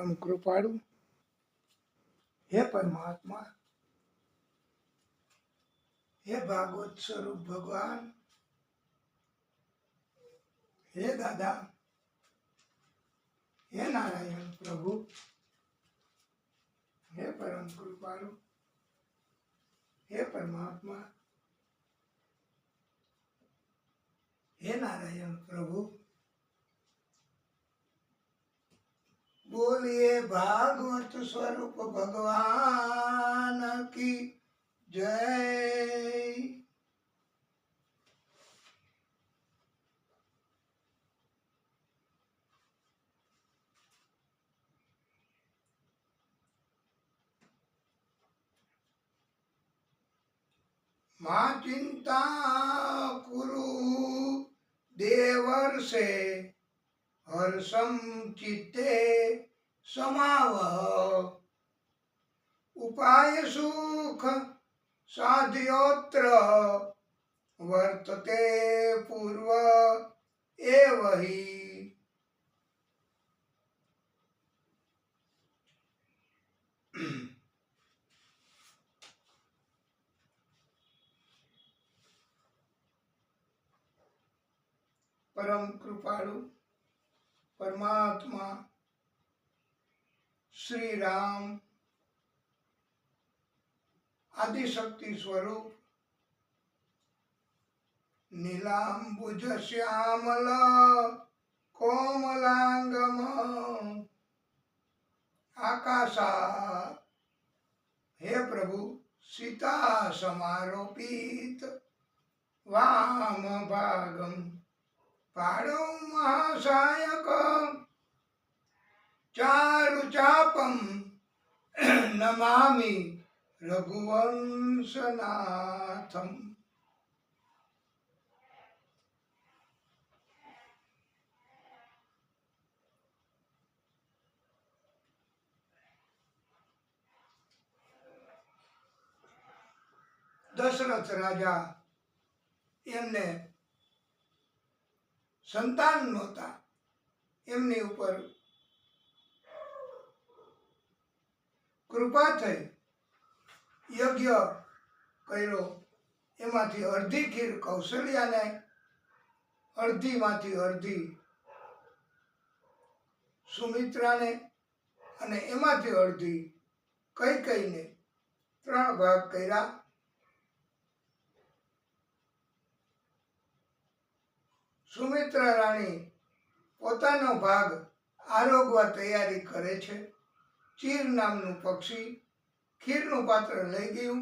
परम कृपाळु, हे परमात्मा, हे भागवत स्वरूप भगवान, हे दादा, हे नारायण प्रभु, हे परम कृपाळु, हे परमात्मा, हे नारायण प्रभु। बोलिए भागवत स्वरूप भगवान की जय। मां चिंता कुरु देवर्षे हर्षं चित्ते समावह। उपाय सुख साध्योत्र वर्तते पूर्व एव हि। परम कृपाळु परमात्मा श्री राम आदिशक्ति स्वरूप नीलांबुज श्यामल कोमलांगम आकाशा, हे प्रभु सीता समारोपित वाम भागम पाणौ महासायक चारुचापम नमामि रघुवंशनाथम। દશરથ રાજા એમને સંતાન નહોતા, એમની ઉપર કૃપા થઈ, યજ્ઞ કર્યો, એમાંથી અડધી ખીર કૌશલ્યાને, અડધીમાંથી અડધી સુમિત્રાને અને એમાંથી અડધી કૈકેયીને 3 ભાગ કર્યા। સુમિત્રા રાણી પોતાનો ભાગ આરોગવા તૈયારી કરે છે। ચીર નામનું પક્ષી ખીરનું પાત્ર લઈ ગયું,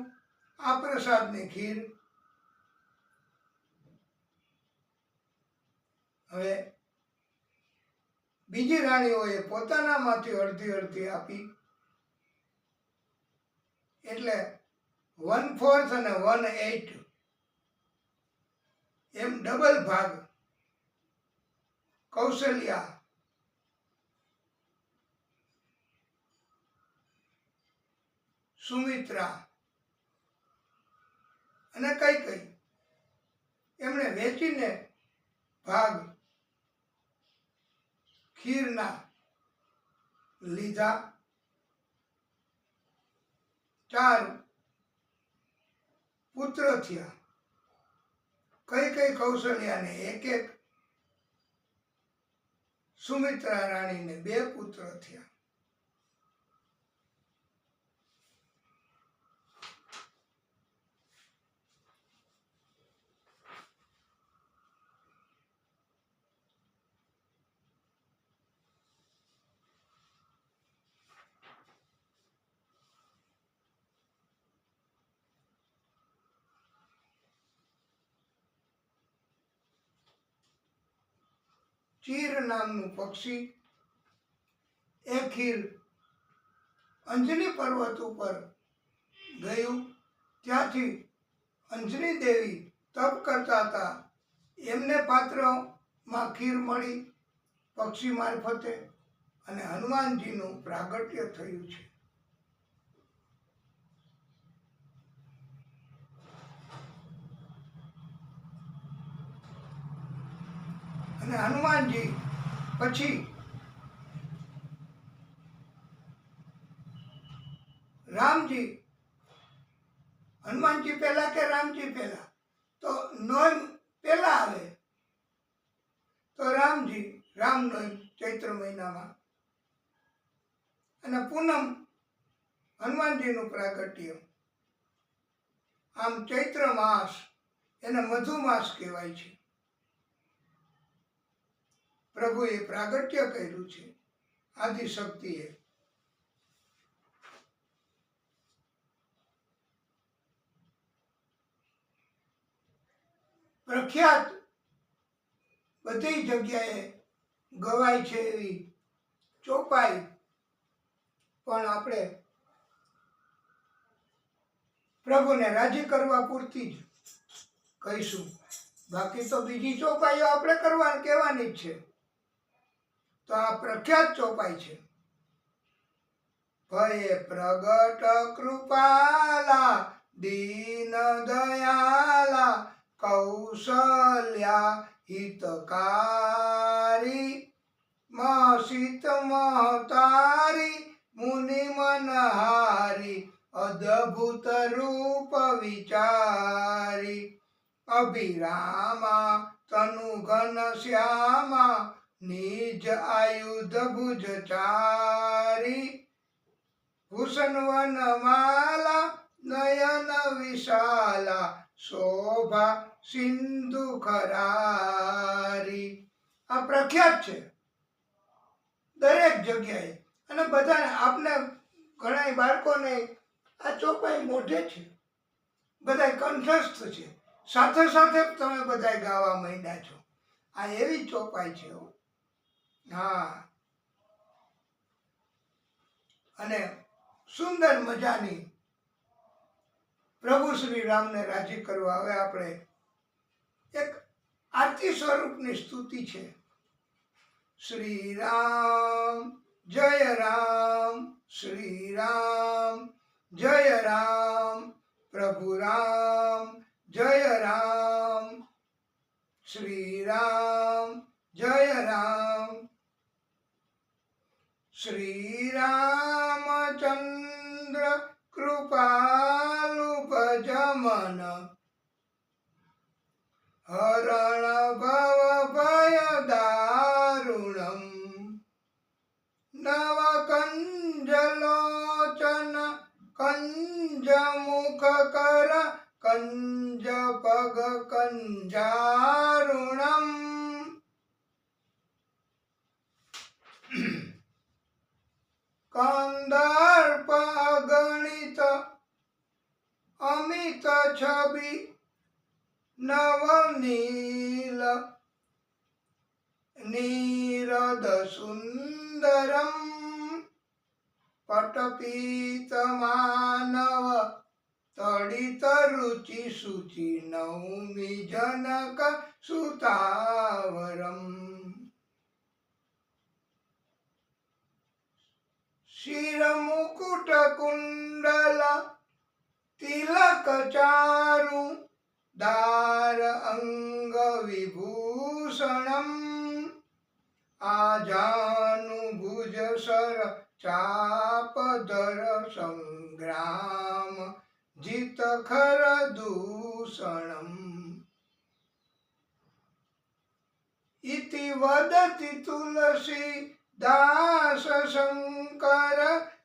આ પ્રસાદની ખીર હવે બીજી રાણીઓએ પોતાનામાંથી અડધી અડધી આપી, એટલે 1/4 અને 1/8 એમ ડબલ ભાગ કૌશલ્યા, સુમિત્રા અને કૈકેયી એમણે વેચીને ભાગ ખીરના લીધા। 4 પુત્ર થયા, કૈકેયી કૌશલ્યાને 1-1, સુમિત્રા રાણીને 2 પુત્ર થયા। ચીર નામનું પક્ષી એ ખીર અંજની પર્વત ઉપર ગયું, ત્યાંથી અંજની દેવી તપ કરતા હતા, એમને પાત્રમાં ખીર મળી પક્ષી મારફતે, અને હનુમાનજીનું પ્રાગટ્ય થયું છે। અને હનુમાનજી પછી રામજી, હનુમાનજી પહેલા કે રામજી પહેલા? તો નોમ પહેલા આવે તો રામજી, રામનોમ ચૈત્ર મહિનામાં, અને પૂનમ હનુમાનજીનું પ્રાગટ્ય. આમ ચૈત્ર માસ એને મધુમાસ કહેવાય છે. પ્રભુએ પ્રાગટ્ય કર્યું છે આદિશક્તિએ. પ્રખ્યાત બધી જગ્યાએ ગવાય છે એવી ચોપાઈ પણ આપણે પ્રભુને રાજી કરવા પૂરતી જ કહીશું. બાકી તો બીજી ચોપાઈઓ આપણે કહેવાની જ છે. તો આ પ્રખ્યાત ચોપાઈ છે. ભયે પ્રગટ કૃપાલા દીન દયાલા કૌશલ્યા હિતકારી મસિત મહતારી મુનિ મનહારી અદ્ભુત રૂપ વિચારી અભિરામા તનુ ઘન શ્યામા નિજ આયુધ ભુજચારી ભૂષણ વનમાલા નયન વિશાલા શોભા સિંધુ ખરારી. આ પ્રખ્યાત છે દરેક જગ્યાએ, અને બધાને, આપને ઘણા બાળકોને આ ચોપાઈ મોઢે છે, બધા કંઠસ્થ છે, સાથે સાથે તમે બધા ગાવા માંડ્યા છો. આ એવી ચોપાઈ છે. હા, અને સુંદર મજાની પ્રભુ શ્રી રામને રાજી કરવા. હવે આપણે એક આરતી સ્વરૂપની સ્તુતિ છે. શ્રી રામ જય રામ, શ્રી રામ જય રામ, પ્રભુ રામ જય રામ, શ્રી રામ જય રામ. શ્રી રામચંદ્ર કૃપાલુ ભજમન હરણ ભવ ભય દારુણમ નવ કંજલોચન કંજ મુખ કર કંજ પગ કંજારુણમ. કંદર્પ ગણિત અમિત છબી નવનીલ નીરદ સુંદરમ પટપીત માનવ તડિત રુચિ શુચિ નૌમિ જનક સુતાવરમ. શિર મુકુટ કુંડલ તિલક ચારુ દાર અંગ વિભૂષણમ આજાનુ ભુજ સર ચાપધર સંગ્રામ જીત ખર દૂષણમ. ઇતિ વદતિ તુલસી દાસ શંકર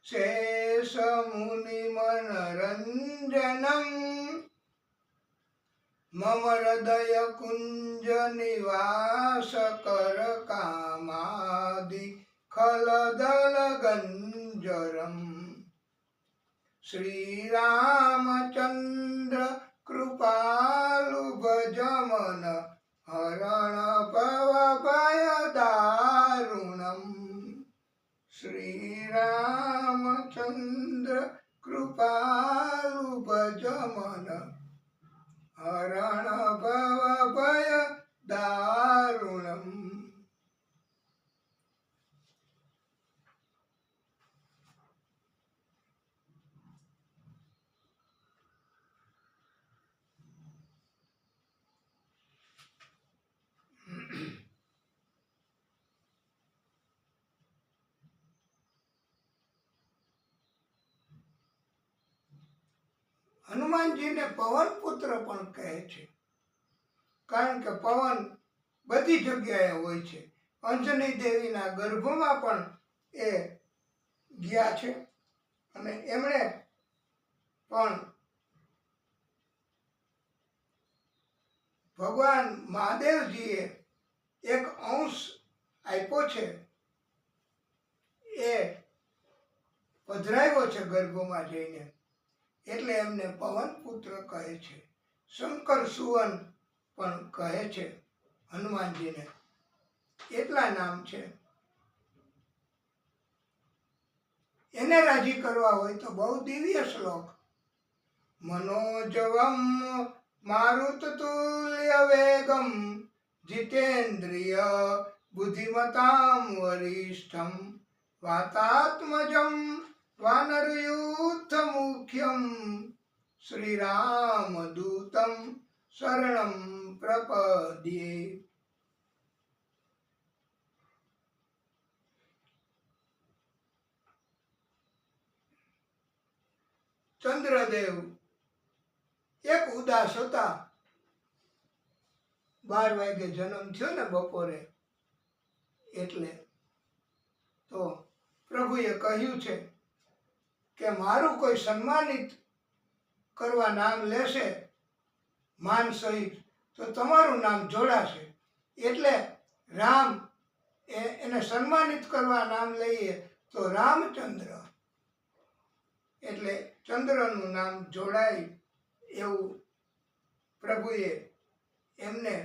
શેષ મુનિ મનરંજનમ મમ હૃદય કુંજ નિવાસ કર કામાદિ ખલદલ ગંજરમ. શ્રી રામચંદ્ર કૃપાલુ ભજમન હરણ ભવ ભય દારુણમ. શ્રી રામચંદ્ર કૃપાલુ ભજમન હરણ ભવ ભય દારુણમ. હનુમાનજીને પવન પુત્ર પણ કહે છે, કારણ કે પવન બધી જગ્યાએ હોય છે. અંજની દેવીના ગર્ભમાં પણ એ ગયા છે અને એમણે પણ ભગવાન મહાદેવજીએ એક અંશ આપ્યો છે, એ પધરાવ્યો છે ગર્ભમાં જઈને, એટલે એમને પવન પુત્ર કહે છે. શંકર સુવન પણ કહે છે હનુમાનજીને, એટલા નામ છે. એને રાજી કરવા હોય તો બહુ દિવ્ય શ્લોક. મનોજવમ મારુતતુલ્ય વેગમ જીતેન્દ્રિય બુદ્ધિમતામ વરિષ્ઠમ વાતાત્મજમ વાનરયુદ્ધ મુખ્યમ શ્રીરામદૂતમ શરણમ પ્રપદ્યે. ચંદ્રદેવ એક ઉદાસ હતા. 12 વાગે જન્મ થયો ને બપોરે, એટલે તો પ્રભુએ કહ્યું છે કે મારું કોઈ સન્માનિત કરવા નામ લેશે માન સહિત તો તમારું નામ જોડાશે. એટલે રામ એને સન્માનિત કરવા નામ લઈએ તો રામચંદ્ર, એટલે ચંદ્રનું નામ જોડાય એવું પ્રભુએ એમને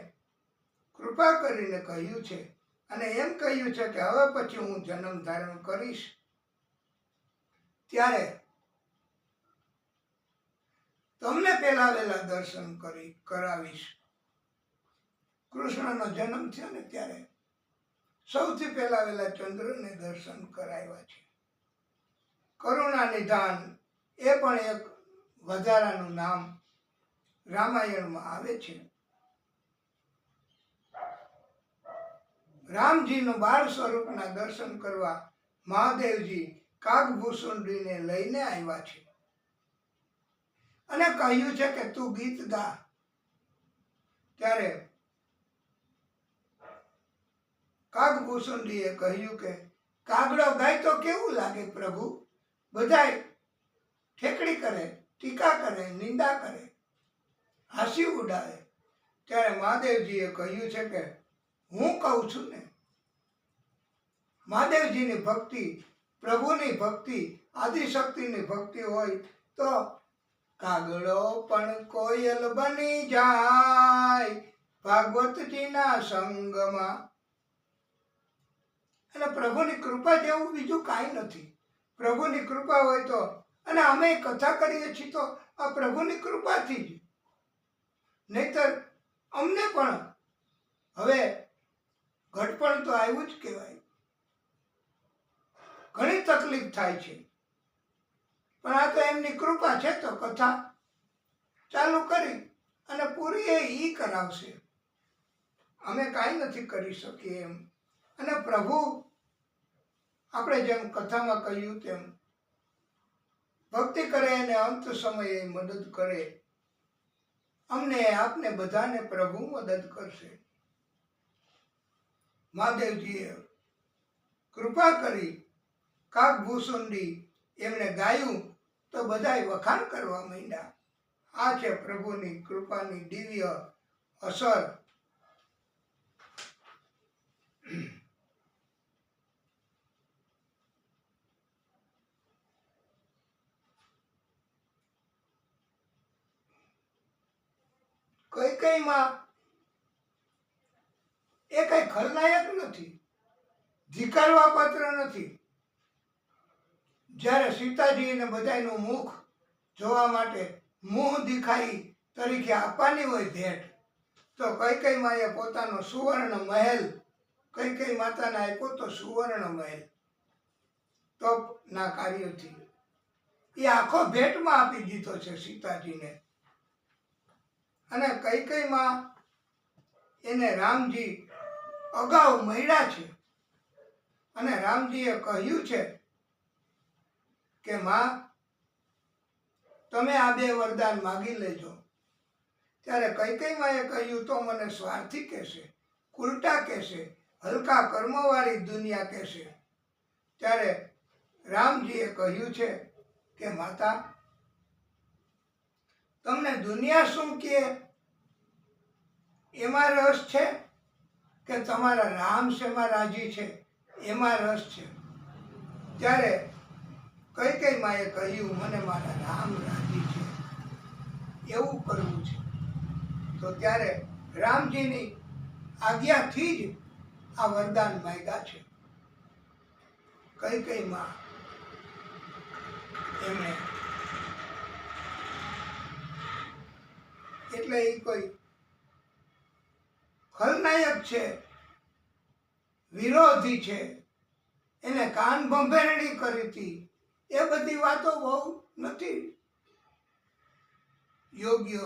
કૃપા કરીને કહ્યું છે. અને એમ કહ્યું છે કે હવે પછી હું જન્મ ધારણ કરીશ ત્યારે તમને પહેલા વહેલા દર્શન કરાવીશ. કૃષ્ણનો જન્મ થયો ને ત્યારે સૌથી પહેલા વહેલા ચંદ્રને દર્શન કરાવ્યા છે. કરુણા નિધાન એ પણ એક વધારાનું નામ રામાયણમાં આવે છે. રામજીનું બાળ સ્વરૂપના દર્શન કરવા મહાદેવજી કાગભૂસુંડીને લઈને આવ્યા છે અને કહ્યું છે કે તું ગીત ગા. ત્યારે કાગભૂસુંડીએ કહ્યું કે કાગડો ગાય તો કેવું લાગે પ્રભુ? બધાય ઠેકડી કરે, ટીકા કરે, નિંદા કરે, હાસી ઉડાવે. ત્યારે મહાદેવજીએ કહ્યું છે કે હું કહું છું ને. મહાદેવજીની ભક્તિ, પ્રભુની ભક્તિ, આદિશક્તિની ભક્તિ હોય તો કાગડો પણ કોયલ બની જાય ભાગવતજીના સંગમાં. અને પ્રભુની કૃપા જેવું બીજું કાંઈ નથી. પ્રભુની કૃપા હોય તો, અને અમે કથા કરીએ છીએ તો આ પ્રભુની કૃપાથી જ. નહીતર અમને પણ હવે ઘટપણ તો આવ્યું જ કહેવાય. ઘણી તકલીફ થાય છે, પણ આ તો એમની કૃપા છે તો કથા ચાલુ કરી અને પૂરી એ કરાવશે. અમે કાંઈ નથી કરી શકીએ એમ. અને પ્રભુ આપણે જેમ કથામાં કહ્યું તેમ ભક્તિ કરે અને અંત સમયે મદદ કરે. અમને આપને બધાને પ્રભુ મદદ કરશે. મહાદેવજીએ કૃપા કરી, કાગભૂસુંડી એમણે ગાયું તો બધાય વખાણ કરવા માંડ્યા. આ છે પ્રભુની કૃપાની દિવ્ય અસર. કૈકેયીમાં એ કઈ ખલનાયક નથી, ધિક્કારવા પાત્ર નથી. જ્યારે સીતાજીને બધાયનું મુખ જોવા માટે મુહ દિખાઈ તરીકે આપવાની હોય ભેટ, તો કૈકેયી માએ પોતાનો સુવર્ણ મહેલ કૈકેયી માતાને આપ્યો તો સુવર્ણ મહેલ તપના કાર્યથી. એ આખો ભેટમાં આપી દીધો છે સીતાજીને. અને કૈકેયીમાં એને રામજી અગાઉ મળ્યા છે અને રામજીએ કહ્યું છે કે માં, તમે આ બે વરદાન માગી લેજો. ત્યારે કૈકેયીમાએ કહ્યું, તો મને સ્વાર્થી કહેશે, ઉલટા કહેશે, હલકા કર્મવાળી દુનિયા કહેશે. ત્યારે રામજીએ કહ્યું છે કે માતા, તમને દુનિયા શું કહે એમાં રસ છે કે તમારા રામ શેમાં રાજી છે એમાં રસ છે? ત્યારે કૈકેયીમાએ કહ્યું, મને મારા રામ રાજી છે એવું કરવું છે. તો ત્યારે રામજીની આજ્ઞાથી જ આ વરદાન માંગ્યા છે. કૈકેયીમાં એમણે એટલે એ કોઈ ખલનાયક છે, વિરોધી છે, એને કાન ભંભેરણી કરી હતી, એ બધી વાતો બહુ નથી યોગ્ય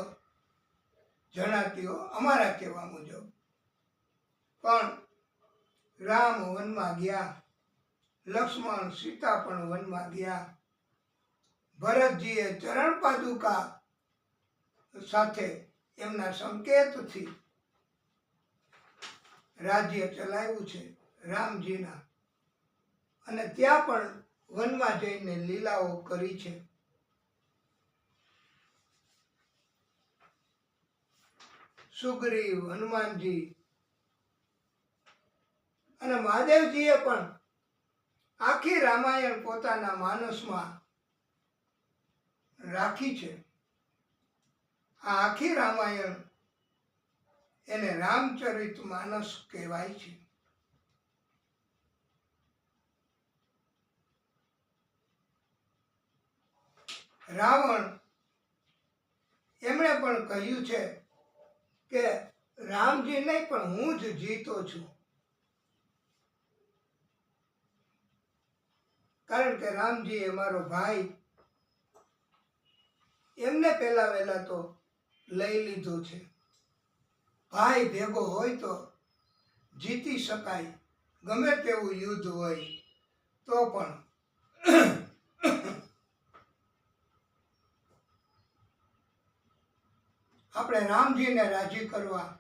જણાતીઓ અમારા કહેવા મુજબ. પણ રામ વનમાં ગયા, લક્ષ્મણ સીતા પણ વનમાં ગયા, ભરતજીએ ચરણ પાદુકા સાથે એમના સંકેતથી રાજ્ય ચલાવ્યું છે રામજીના, અને ત્યાં પણ વનમાં જઈને લીલાઓ કરી છે. સુગ્રીવ, હનુમાનજી અને મહાદેવજીએ પણ આખી રામાયણ પોતાના માનસમાં રાખી છે. આ આખી રામાયણ એને રામચરિત માનસ કહેવાય છે. રાવણ એમણે પણ કહ્યું છે કે રામજી નહીં પણ હું જ જીતો છું, કારણ કે રામજી એ મારો ભાઈ, એમને પહેલા વહેલા તો લઈ લીધો છે. ભાઈ ભેગો હોય તો જીતી શકાય, ગમે તેવું યુદ્ધ હોય તો પણ. આપણે રામજીને રાજી કરવા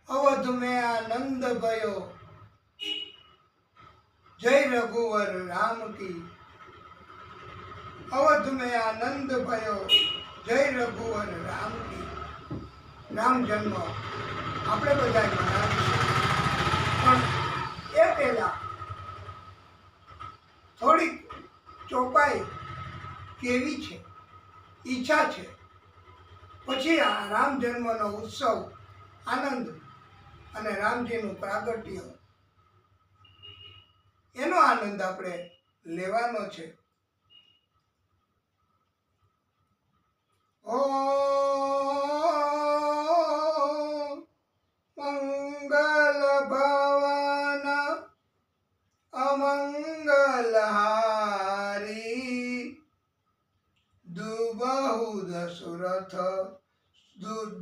અવધ મેં આનંદ ભયો, જય રઘુવર રામ કી. અવધ મેં આનંદ ભયો, જય રઘુવર રામ કી. રામ જન્મ આપણે બધા મનાવીશું, પણ એ પહેલા થોડીક ચોપાઈ કેવી છે, ઈચ્છા છે. પછી આ રામ જન્મનો ઉત્સવ, આનંદ અને રામજીનું પ્રાગટ્ય, એનો આનંદ આપણે લેવાનો છે. ઓ મંગલ ભવન અમંગલ હારી, દુબહુ દશરથ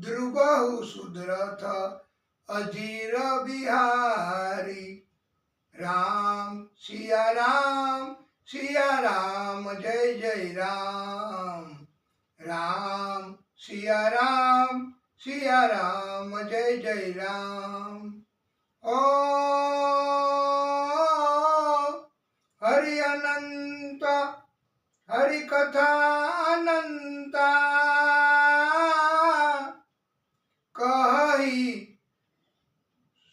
ધ્રુબહુ સુદરથ અજીર બિહારી. રામ સિયા રામ, સિયા રામ, જય જય રામ. રામ સિયા રામ, સિયા રામ, જય જય રામ. ઓ હરિ અનંત, હરિ કથા અનંતા, કહી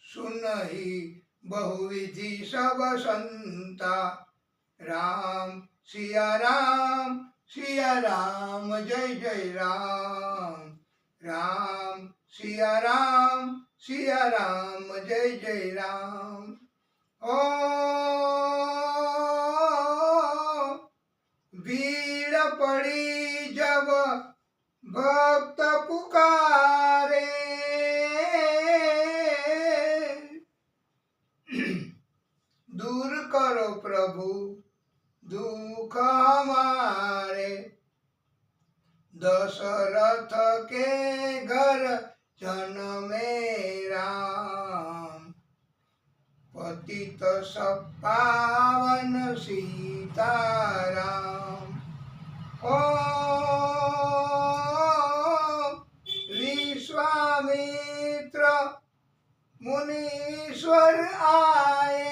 સુનહી बहुविधि सब संता. राम सिया राम, सिया राम, जय जय राम. राम सिया राम, सिया राम, जय जय राम. ओ भीड़ पड़ी जब भक्त पुकारे, दूर करो प्रभु दुख हमारे. दशरथ के घर जन्मे राम, पतित सब पावन सीताराम. ईश्वर आए,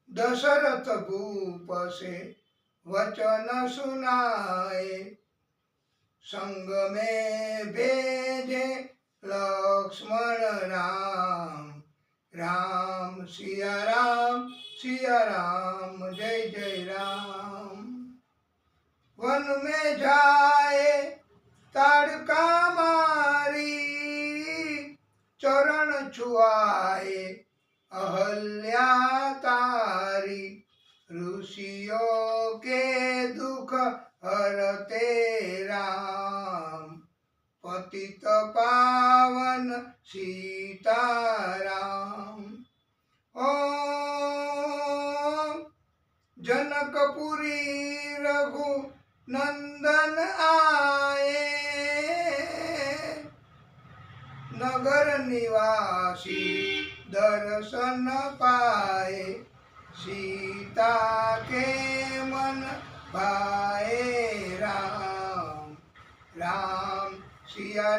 दशरथ भूप से वचन सुनाए, संग में भेजे लक्ष्मण राम, राम सिया राम जय जय राम। वन में जाए ताड़का मारी, चरण छुआए अहल्या तारी, ऋषियों के दुख हरते राम, पतित पावन सीताराम। ओम जनकपुरी रघु नंदन आए, नगर निवासी दर्शन पाए, सीता के मन भाए राम, राम सिया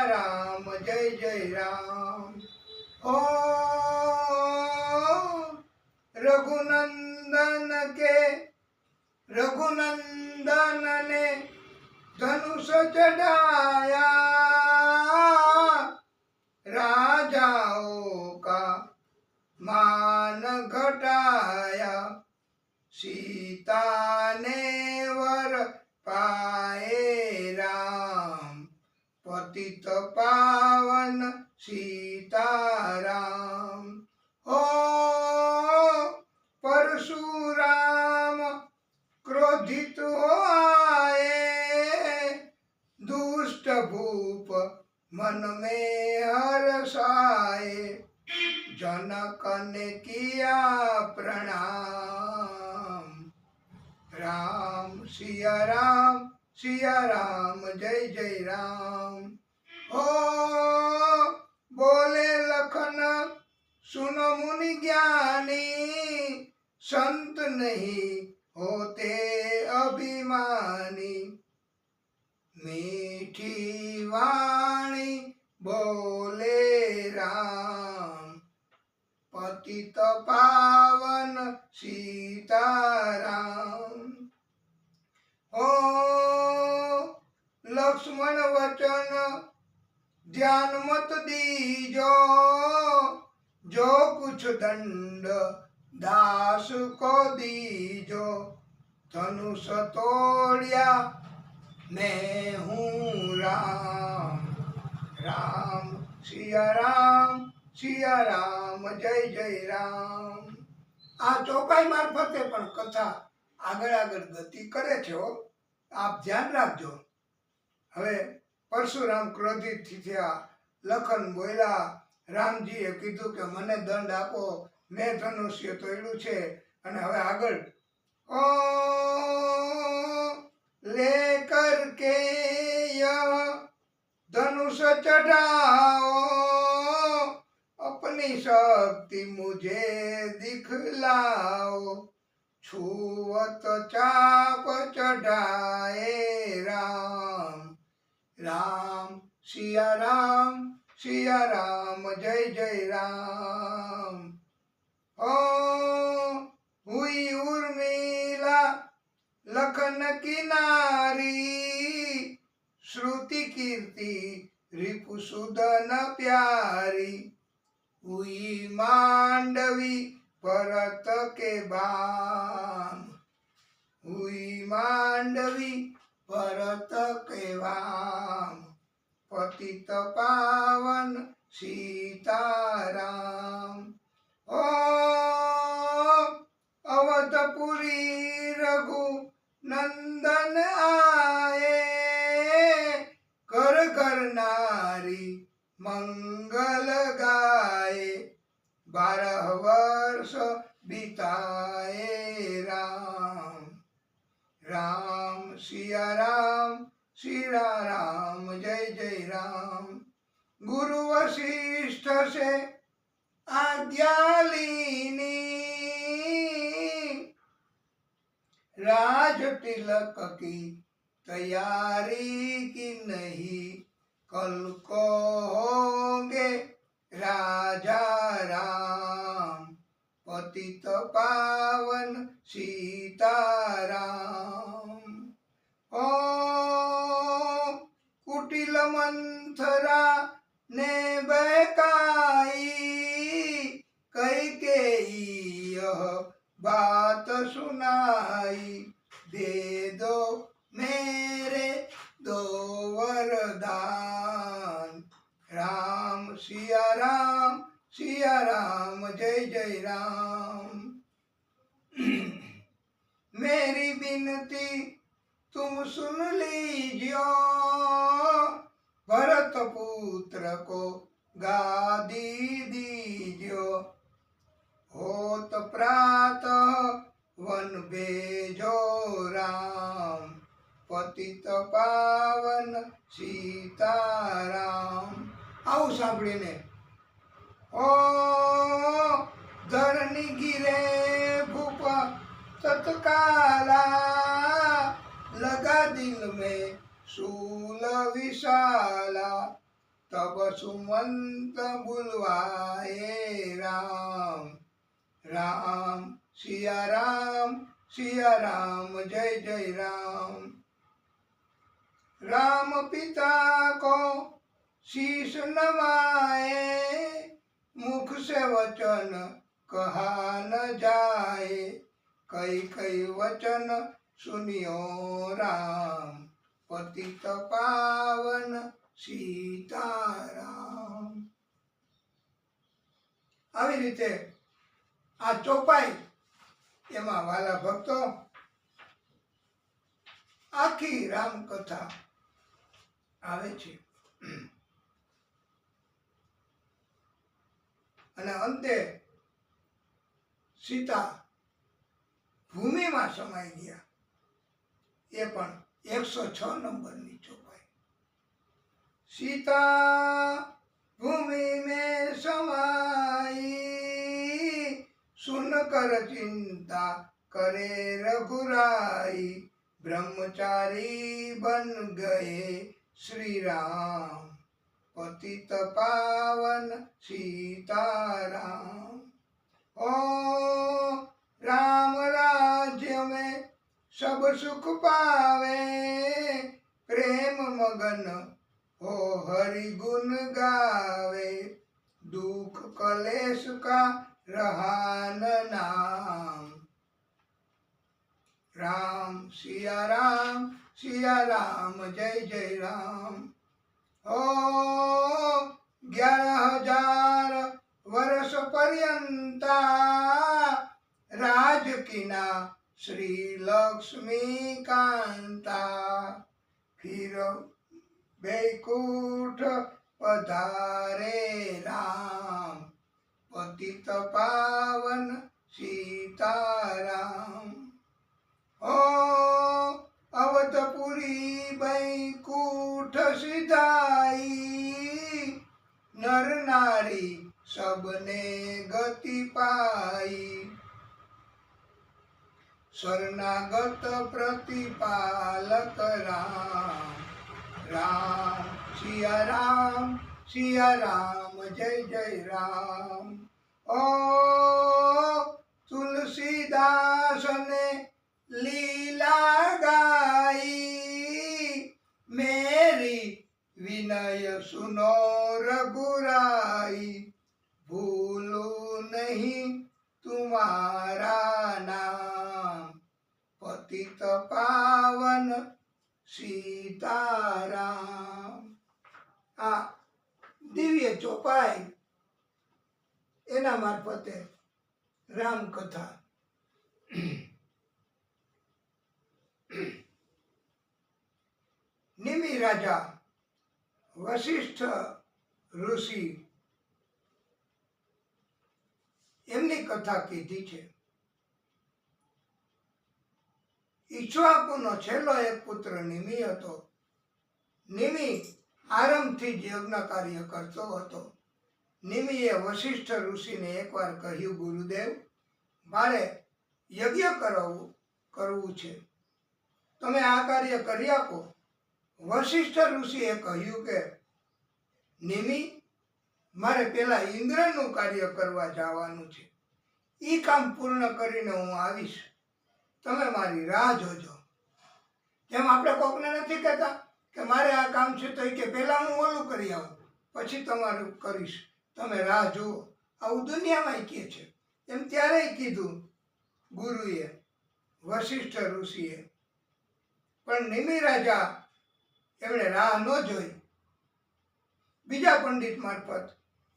राम जय जय राम। ओ रघुनंदन ने धनुष चढ़ाया, राजाओं का मान घटाया, सीता ने वर पाए राम, पतित पावन सीताराम। ओ परशुराम क्रोधित हो आए, दुष्ट भूप मन में हर्षाए, जनक ने किया प्रणाम, राम सिया राम जय जय राम। ओ बोले लखन सुनो मुनि ज्ञानी, संत नहीं होते अभिमानी, मीठी वाणी बोले राम, पतित पावन सीताराम। ओ लक्ष्मण वचन ध्यान मत दीजो, जो कुछ दंड दास को दीजो, धनुष तोड़िया मैं हूँ राम, राम सिया राम जय जय राम। आ ચોપાઈ મારફતે પણ કથા આગળ આગળ ગતિ કરે છે હો, આપ ધ્યાન રાખજો। હવે પરશુરામ ક્રોધિત થયા, લખન બોલ્યા, રામજીએ કીધું કે મને દંડ આપો, મેં ધનુષ્ય તોડ્યું છે અને હવે આગળ ओ लेकर के यह धनुष चढ़ाओ, अपनी शक्ति मुझे दिखलाओ, छुवत चाप चढ़ाए राम, राम सिया राम जय जय राम। ओ हुई उर्मिला लखन की नारी, श्रुति कीर्ति रिपुसुदन प्यारी, हुई मांडवी भरत के बाम, हुई मांडवी भरत के वाम, पतित पावन सीताराम। ओ अवधपुरी रघु नंदन आए, घर घर नारी मंगल गाए, 12 वर्ष बिताए राम, राम सिया राम जय जय राम। गुरु वशिष्ठ से आज्ञा लीनी, राज तिलक की तैयारी की नहीं, कल कहोगे राजा राम, पतित पावन सीताराम। ओ कुटिल मंथरा ने बहकाई, कैकेयी यह बात सुनाई। दे दो मेरे दो वरदान, राम सिया राम जय जय राम। मेरी विनती तुम सुन लीजियो, भरत पुत्र को गादी दीजियो। होत प्रातः वन भेजो राम, पतित पावन सीताराम। આવું સાંભળીને ઓ ધરની ગીરે ભૂપ તત્કાલા, लगा दिल में शूल विशाला। तब सुमंत बुलवाए राम, राम सिया राम जय जय राम। राम पिता को शीश नवाए, मुख से वचन कहा न जाए। कई कई वचन सुनियो राम, पतित पावन सीताराम। આવી રીતે આ ચોપાઈ એમાં વાલા ભક્તો આખી રામકથા આવે છે અને અંતે સીતા ભૂમિમાં સમાઈ ગયા। એ પણ 106 નંબરની ચોપાઈ। सीता भूमि में समाई, सुन कर चिंता करे रघुराई। ब्रह्मचारी बन गए श्री राम, पतित पावन सीताराम। ओ राम राज्य में सब सुख पावे, प्रेम मगन हो हरि गुण गावे। दुख कलेश का रहा न नाम, राम सिया राम जय जय राम। ओ 11,000 वर्ष पर्यंता, राज किना श्री लक्ष्मी कांता। फिर वैकुंठ पधारे राम, पतित पावन सीताराम। ओ अवधपुरी वैकुंठ सिधाई, नर नारी सबने गति पाई। शरणागत प्रतिपालक राम, राम सिया राम जय जय राम। ओ तुलसीदास ने लीला गाई, मेरी विनय सुनो रघुराई। भूलू नहीं तुम्हारा नाम, पतित पावन सीताराम। आ दिव्य चौपाई एना मार्फते राम कथा निमि राजा वशिष्ठ ऋषि एमनी कथा कीधी छे। ઈક્ષ્વાકુનો છેલ્લો એક પુત્ર નિમિ હતો। નિમિ આરંભથી જ યજ્ઞ કાર્ય કરતો હતો। નિમિએ વશિષ્ઠ ઋષિને એકવાર કહ્યું, ગુરુદેવ, મારે યજ્ઞ કરવું છે, તમે આ કાર્ય કરી આપો। વશિષ્ઠ ઋષિએ કહ્યું કે નિમિ, મારે પેલા ઇન્દ્રનું કાર્ય કરવા જવાનું છે. એ કામ પૂર્ણ કરીને હું આવીશ. તમે મારી રાહ જોજો. જેમ આપણે કોકને નથી કહેતા કે મારે આ કામ છે, તો એ કે પહેલાં હું ઓલું કરી આવું, પછી તમારું કરીશ, તમે રાહ જુઓ. આવું દુનિયામાં કહે છે. એમ ત્યારેય કીધું ગુરુએ, વશિષ્ઠ ઋષિએ. પણ નિમિ રાજા એમણે રાહ ન જોઈ, બીજા પંડિત મારફત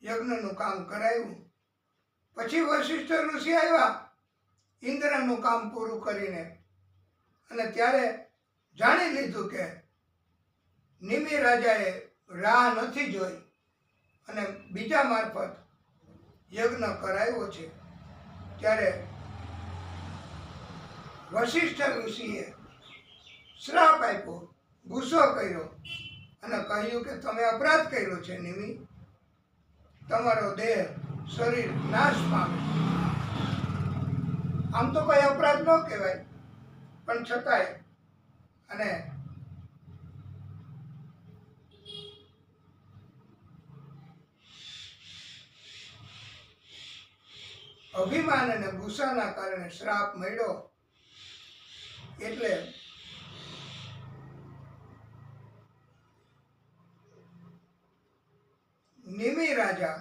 યજ્ઞનું કામ કરાવ્યું. પછી વશિષ્ઠ ઋષિ આવ્યા ઇન્દ્રનું કામ પૂરું કરીને, અને ત્યારે જાણી લીધું કે નિમિ રાજાએ રાહ નથી જોઈ અને બીજા મારફત યજ્ઞ કરાવ્યો છે. ત્યારે વશિષ્ઠ ઋષિએ શ્રાપ આપ્યો, ગુસ્સો કર્યો અને કહ્યું કે તમે અપરાધ કર્યો છે નિમિ. તમારો દેહ, શરીર નાશ પામે. આમ તો કોઈ અપરાધ ન કહેવાય, પણ છતાંય. અને અભિમાન અને ગુસ્સાના કારણે શ્રાપ મળ્યો. એટલે નિમિ રાજા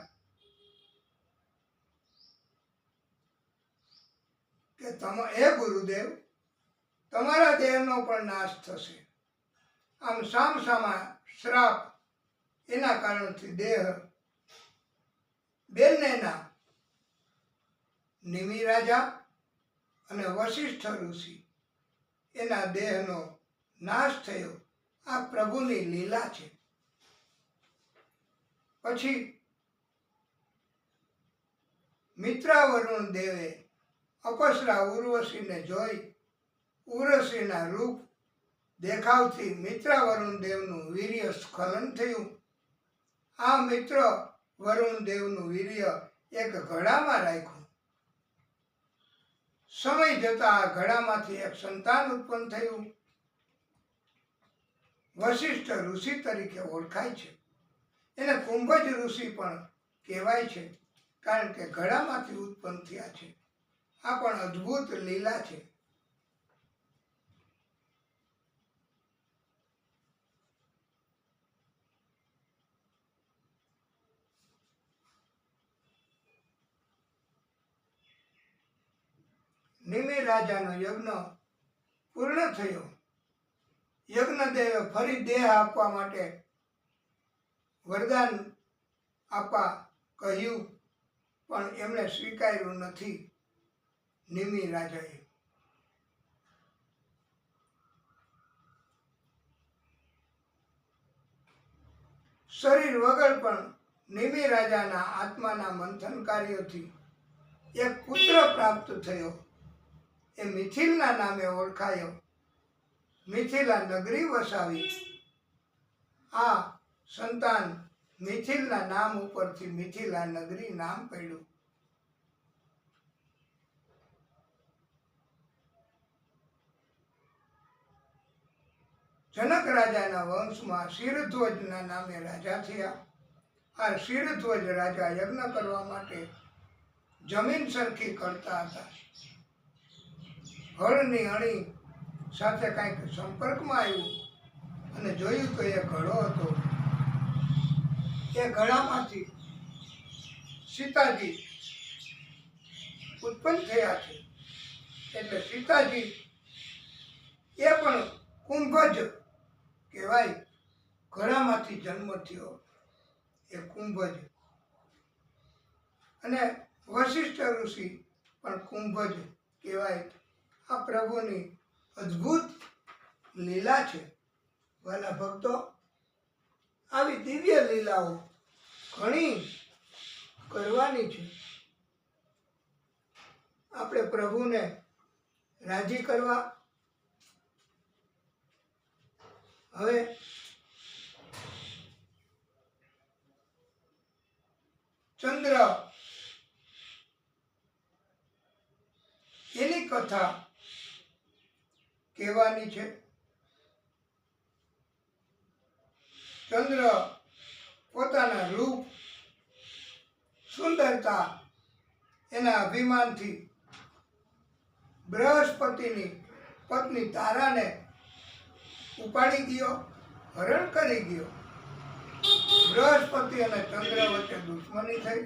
કે હે ગુરુદેવ, તમારા દેહનો પણ નાશ થશે. આમ સામસામા શ્રાપ, એના કારણથી દેહ બંનેના, નિમિ રાજા અને વશિષ્ઠ ઋષિ, એના દેહનો નાશ થયો. આ પ્રભુની લીલા છે. પછી મિત્રાવરુણ દેવે અપસરા ઉર્વશીને જોઈ ઉર્વશીના રૂપ દેખાવથી મિત્રાવરુણ દેવનું વીર્ય સ્ખલન થયું. આ મિત્ર વરુણ દેવનું વીર્ય એક ઘડામાં રાખ્યું. સમય જતા આ ઘડામાંથી એક સંતાન ઉત્પન્ન થયું. વશિષ્ઠ ઋષિ તરીકે ઓળખાય છે. એને કુંભજ ઋષિ પણ કહેવાય છે, કારણ કે ઘડામાંથી ઉત્પન્ન થયા છે. આ પણ અદ્ભુત લીલા છે. નિમિ રાજાનો યજ્ઞ પૂર્ણ થયો. યજ્ઞદેવે ફરી દેહ આપવા માટે વરદાન આપવા કહ્યું, પણ એમણે સ્વીકાર્યું નથી નિમિ રાજાએ. શરીર વગર પણ નિમિ રાજાના આત્માના મંથન કાર્યોથી એક પુત્ર પ્રાપ્ત થયો. એ મિથિલના નામે ઓળખાયો. મિથિલા નગરી વસાવી. આ સંતાન મિથિલના નામ ઉપરથી મિથિલા નગરી નામ પડ્યું. જનક રાજાના વંશમાં શિરધ્વજના નામે રાજા થયા. આ શિરધ્વજ રાજા યજ્ઞ કરવા માટે જમીન સરખી કરતા હતા. હળની અણી સાથે કંઈક સંપર્કમાં આવ્યું અને જોયું તો એ ઘડો હતો. એ ઘડામાંથી સીતાજી ઉત્પન્ન થયા છે. એટલે સીતાજી એ પણ કુંભજ કહેવાય. ઘડામાંથી જન્મ થયો એ કુંભજ. અને વશિષ્ઠ ઋષિ પણ કુંભજ કહેવાય. આ પ્રભુની અદ્ભુત લીલા છે. વાલા ભક્તો, આવી દિવ્ય લીલાઓ ઘણી કરવાની છે. આપણે પ્રભુને રાજી કરવા. હવે ચંદ્ર, એની કથા કહેવાની છે. ચંદ્ર પોતાના રૂપ સુંદરતા એના અભિમાનથી બૃહસ્પતિની પત્ની તારાને ઉપાડી ગયો, હરણ કરી ગયો. બૃહસ્પતિ અને ચંદ્ર વચ્ચે દુશ્મની થઈ.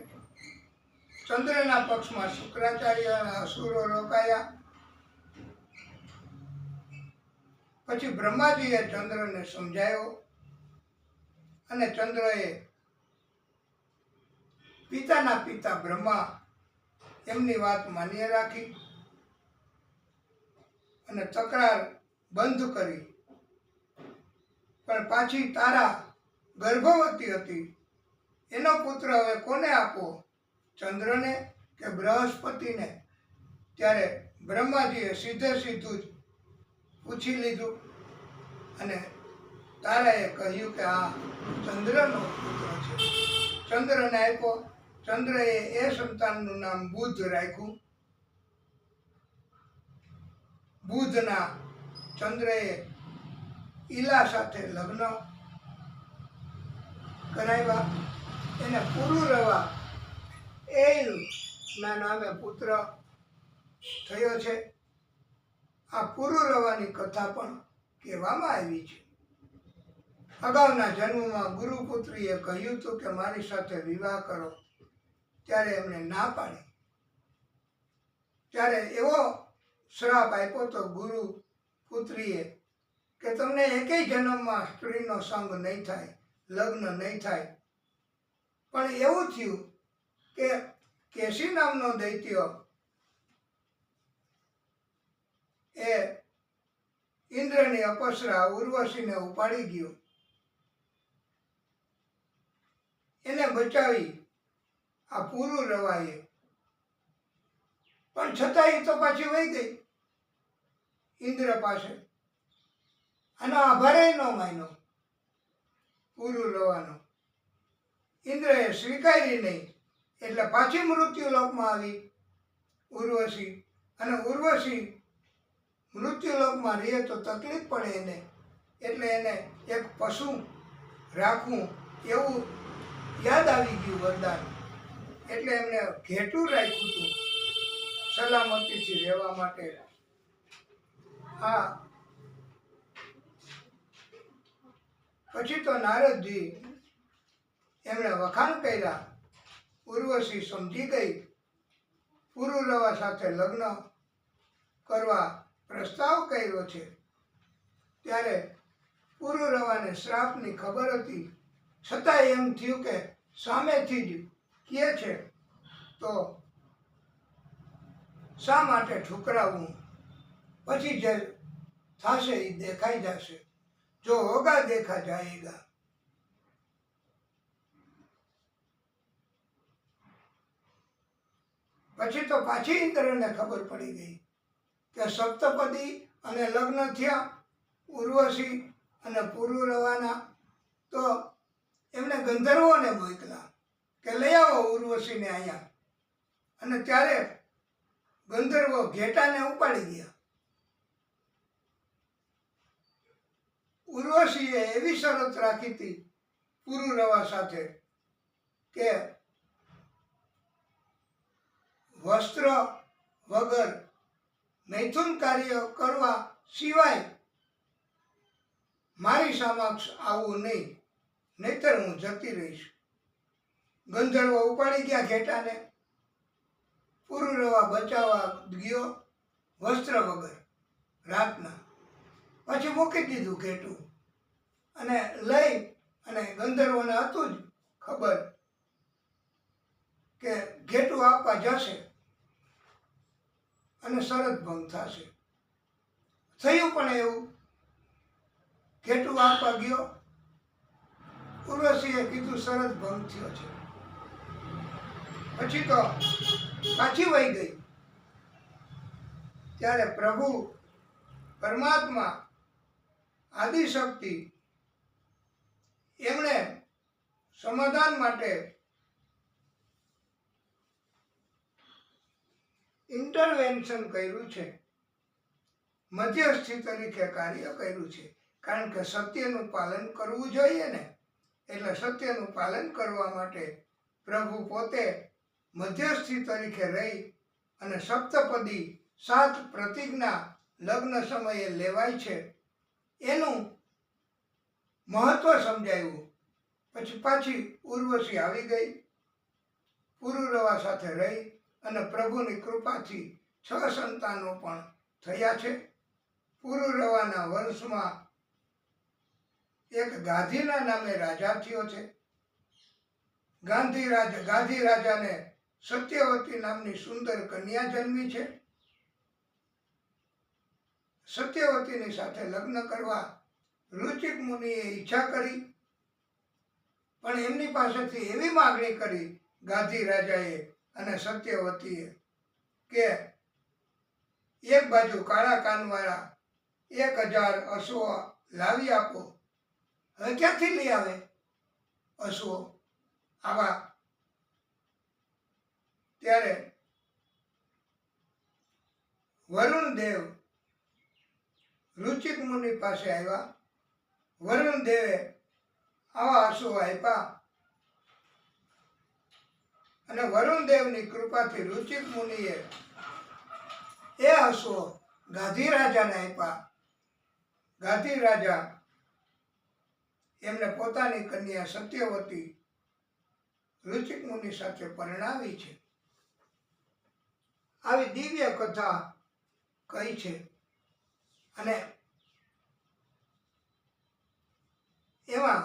ચંદ્રના પક્ષમાં શુક્રાચાર્ય અને અસુરો રોકાયા. પછી બ્રહ્માજીએ ચંદ્રને સમજાયો અને ચંદ્રએ પિતાના પિતા બ્રહ્મા એમની વાત માન્ય રાખી અને તકરાર બંધ કરી. પણ પાછી તારા ગર્ભવતી હતી. એનો પુત્ર હવે કોને આપવો, ચંદ્રને કે બૃહસ્પતિને? ત્યારે બ્રહ્માજીએ સીધે સીધું જ પૂછી લીધું અને તારાએ કહ્યું કે આ ચંદ્રનો પુત્ર છે. ચંદ્રને આપ્યો. ચંદ્રએ એ સંતાનનું નામ બુધ રાખ્યું. બુધના ચંદ્રએ ઈલા સાથે લગ્ન કરાવ્યા. એને પુરુરવા ના નામે પુત્ર થયો છે. આ પુરુરવાની કથા પણ કહેવામાં આવી છે. અગાઉના જન્મમાં ગુરુપુત્રીએ કહ્યું હતું કે મારી સાથે વિવાહ કરો, ત્યારે એમણે ના પાડી. ત્યારે એવો શ્રાપ આપ્યો તો ગુરુ પુત્રીએ કે તમને એકેય જન્મમાં સ્ત્રીનો સંગ નહીં થાય, લગ્ન નહીં થાય. પણ એવું થયું કે કેસી નામનો દૈત્ય એ ઇન્દ્રની અપસરા ઉર્વશીને ઉપાડી ગયો. એને બચાવી આ પુરુરવાએ. પણ છતાં એ તો પાછી વહી ગઈ ઇન્દ્ર પાસે. આનો આભારે ન માન્યો પુરુરવાનો. ઇન્દ્રએ સ્વીકારી નહીં એટલે પાછી મૃત્યુલોકમાં આવી ઉર્વશી. અને ઉર્વશી મૃત્યુલોકમાં રહે તો તકલીફ પડે એને, એટલે એને એક પશુ રાખવું એવું યાદ આવી ગયું વરદાન. એટલે એમને ઘેટું રાખ્યું હતું સલામતીથી રહેવા માટે. હા, પછી તો નારદજી એમણે વખાણ કર્યા. ઉર્વશી સમજી ગઈ. પુરુરવા સાથે લગ્ન કરવા પ્રસ્તાવ કર્યો છે. ત્યારે પુરુરવાને શ્રાપની ખબર હતી, છતાં એમ થયું કે સામેથી જ કહે છે તો શા માટે ઠુકરાવવું? પછી જે થશે એ દેખાઈ જશે. જો હોગા દેખા જાયેગા. પછી તો પાછી ઇન્દ્રને ખબર પડી ગઈ કે સપ્તપદી અને લગ્ન થયા ઉર્વશી અને પુરુરવાના. તો એમણે ગંધર્વોને મોકલા કે લઈ આવો ઉર્વશીને અહીંયા. અને ત્યારે ગંધર્વો ઘેટાને ઉપાડી ગયા. ઉર્વશીએ એવી શરત રાખી હતી પુરુરવા સાથે કે વસ્ત્ર વગર મૈથુન કાર્ય કરવા સિવાય મારી સમક્ષ આવવું નહીં, નહીતર હું જતી રહીશ. ગંધર્વો ઉપાડી ગયા ઘેટાને. પુરુરવા બચાવવા ગયો વસ્ત્ર વગર રાતના. પછી મૂકી દીધું ઘેટું અને લઈ. અને ગંધર્વોને હતું જ ખબર કે ઘેટું આપવા જશે અને શરત ભંગ થશે. થયું પણ એવું. ઘેટું આપવા ગયો. ઉર્વશીએ કીધું શરત ભંગ થયો છે. પછી તો પાછી વહી ગઈ. ત્યારે પ્રભુ પરમાત્મા આદિશક્તિ એમણે સમાધાન માટે ઇન્ટરવેન્શન કર્યું છે, મધ્યસ્થી તરીકે કાર્ય કર્યું છે. કારણ કે સત્યનું પાલન કરવું જોઈએ ને, એટલે સત્યનું પાલન કરવા માટે પ્રભુ પોતે મધ્યસ્થી તરીકે રહી અને સપ્તપદી 7 પ્રતિજ્ઞા લગ્ન સમયે લેવાય છે એનું મહત્વ સમજાયું. પછી પાછી ઉર્વશી આવી ગઈ, પુરુરવા સાથે રહી અને પ્રભુની કૃપાથી 6 સંતાનો પણ થયા છે. પુરુરવાના વંશમાં એક ગાધીના નામે રાજા થયો છે. ગાધી રાજાને સત્યવતી નામની સુંદર કન્યા જન્મી છે. સત્યવતીની સાથે લગ્ન કરવા રુચિક મુનિએ ઈચ્છા કરી, પણ એમની પાસેથી એવી માગણી કરી ગાધી રાજાએ અને સત્યવતીએ કે એક બાજુ કાળા કાનવાળા 1000 અશ્વો લાવી આપો. હવે ક્યાંથી લઈ આવે અશ્વો આવા? ત્યારે વરુણ દેવ રુચિક મુનિ પાસે આવ્યા. વરુણ દેવે આવા અશ્વો આપ્યા અને વરુણ દેવની કૃપાથી રુચિક મુનિએ એ અશ્વો ગાધી રાજાને આપ્યા. ગાધી રાજા એમને પોતાની કન્યા સત્યવતી રુચિક મુનિ સાથે પરણાવી છે. આવી દિવ્ય કથા કહી છે. અને એમાં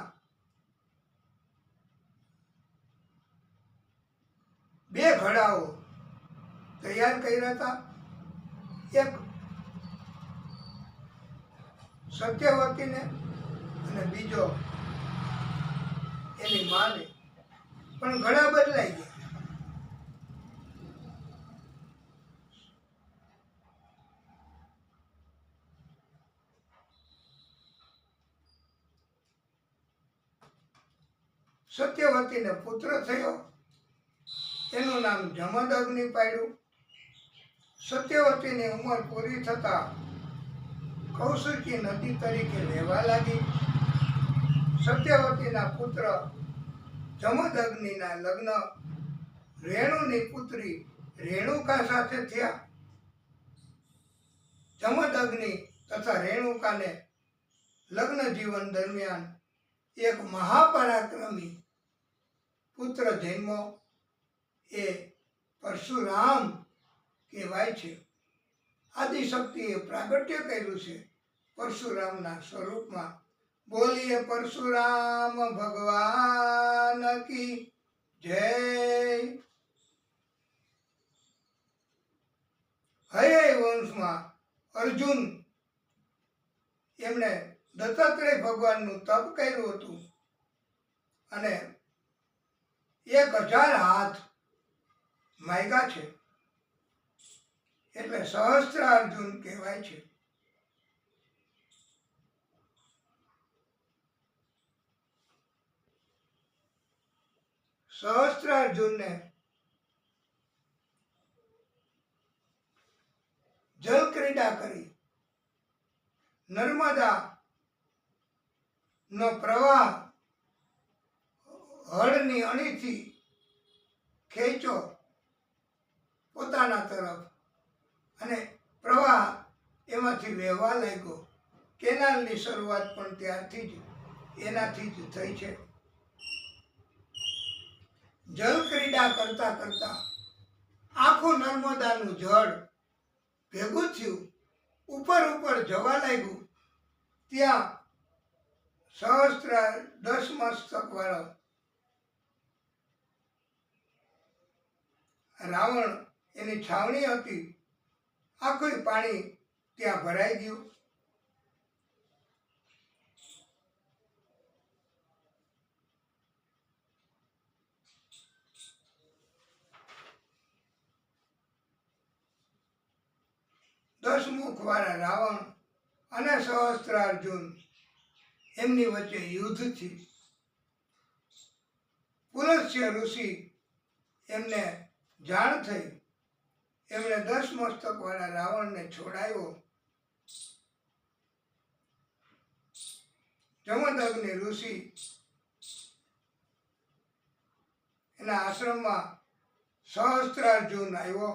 2 ઘડાઓ તૈયાર કર્યા હતા. એક સત્યવતીને અને બીજો એની માને. પણ ઘડા બદલાઈ ગયા. સત્યવતીને પુત્ર થયો, એનું નામ જમદગ્નિ પાડ્યું. સત્યવતીની ઉંમર પૂરી થતા કૌશિકી નદી તરીકે વહેવા લાગી. સત્યવતીના પુત્ર જમદગ્નિના લગ્ન રેણુની પુત્રી રેણુકા સાથે થયા. જમદગ્નિ તથા રેણુકાને લગ્ન જીવન દરમિયાન એક મહાપરાક્રમી પુત્ર જન્મો. એ પરશુરામ કહેવાય છે. આદિશક્તિએ પ્રાગટ્ય કર્યું છે પરશુરામના સ્વરૂપમાં. બોલીએ પરશુરામ ભગવાન કી જય. હય વંશમાં અર્જુન એમણે દત્તાત્રેય ભગવાનનું તપ કર્યું હતું અને 1000 હાથ માગ્યા છે, એટલે સહસ્ત્રાર્જુન કહેવાય છે. સહસ્ત્રાર્જુનને જલ ક્રીડા કરી નર્મદા નો પ્રવાહ હળની અણીથી ખેંચો પોતાના તરફ અને પ્રવાહ એમાંથી વહેવા લાગ્યો. કેનાલની શરૂઆત પણ ત્યારથી જ એનાથી જ થઈ છે. જલ ક્રીડા કરતા કરતા આખું નર્મદાનું જળ ભેગું થયું, ઉપર ઉપર જવા લાગ્યું. ત્યાં સહસ્ત્ર 10 મસ્તક વાળો રાવણ એની છાવણી હતી. આખું પાણી ત્યાં ભરાઈ ગયું. દસમુખ વાળા રાવણ અને સહસ્ત્રાર્જુન એમની વચ્ચે યુદ્ધ થયું. પુલસ્ત્ય ઋષિ એમને જાણ થઈ. એમણે 10 મસ્તક વાળા રાવણને છોડાયો. જમદગ્નિ ઋષિ એના આશ્રમમાં સહસ્ત્રાર્જુન આવ્યો.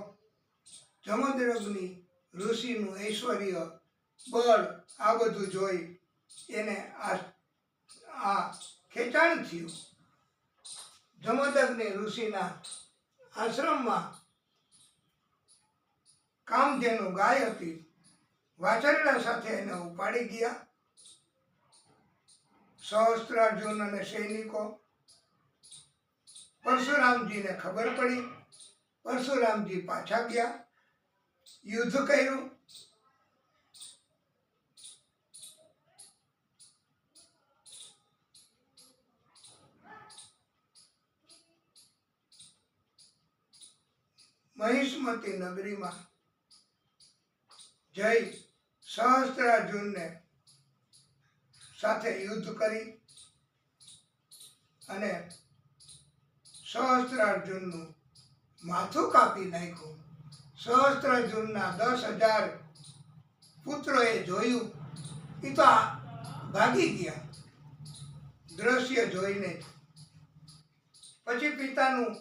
જમદગ્નિ ઋષિનું ઐશ્વર્ય બળ આ બધું જોઈ એને આ ખેંચાણ થયું. જમદગ્નિ ઋષિના આશ્રમમાં કામધેનુ ગાય હતી. વાછરડા સાથે એને ઉપાડી ગયા. સહસ્ત્રાર્જુન અને સૈનિકો. પરશુરામજીને ખબર પડી. પરશુરામજી પાછા ગયા, યુદ્ધ કર્યું. મહિષ્મતી નગરીમાં જઈ સહસ્ત્રાર્જુનને સાથે યુદ્ધ કરી અને સહસ્ત્રાર્જુનનું માથું કાપી નાખ્યું. સહસ્ત્રાર્જુનના 10,000 પુત્રોએ જોયું, એ તો ભાગી ગયા દ્રશ્ય જોઈને. પછી પિતાનું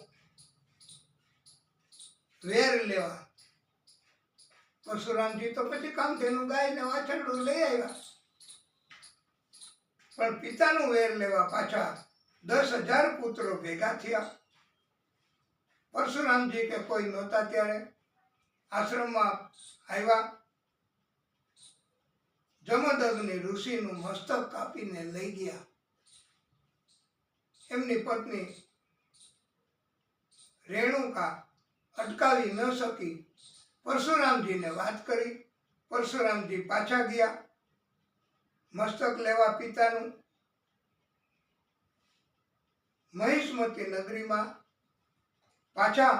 વેર લેવા પરશુરામજી તો પછી કામધેનુ ગાયને વાછરડું લઈ આવ્યા, પણ પિતાનું વેર લેવા પાછા 10,000 પુત્રો ભેગા થયા. પરશુરામજી કે કોઈ નહોતા ત્યારે આશ્રમમાં આવ્યા. જમદગ્નિ ઋષિનું મસ્તક કાપીને લઈ ગયા. એમની પત્ની રેણુકા અટકાવી ન શકી, પરશુરામજીને વાત કરી. પરશુરામજી પાછા ગયા મસ્તક લેવા પિતાનું. મહિષ્મતી નગરીમાં પાછા